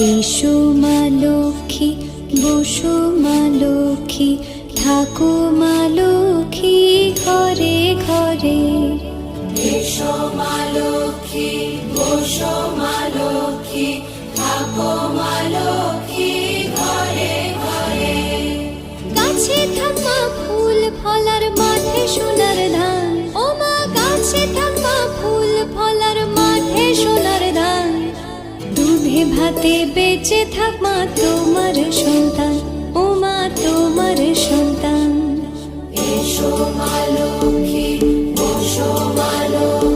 এসো মা লক্ষ্মী, বসো মা লক্ষ্মী, থাকো মা লক্ষ্মী ঘরে ঘরে। এসো মা লক্ষ্মী, বসো মা লক্ষ্মী, থাকো মা লক্ষ্মী ঘরে ঘরে। গাছে থাক মা ফুল ফলার, মাঠে সোনার ধান। ও মা গাছে থাক মা ফুল ফলার, মাঠে সোনার ধান। দুধে ভাতে বেঁচে থাক মা তোমার সন্তান, ও মা তোমার সন্তান। এসো মা লক্ষ্মী, বসো মা লক্ষ্মী,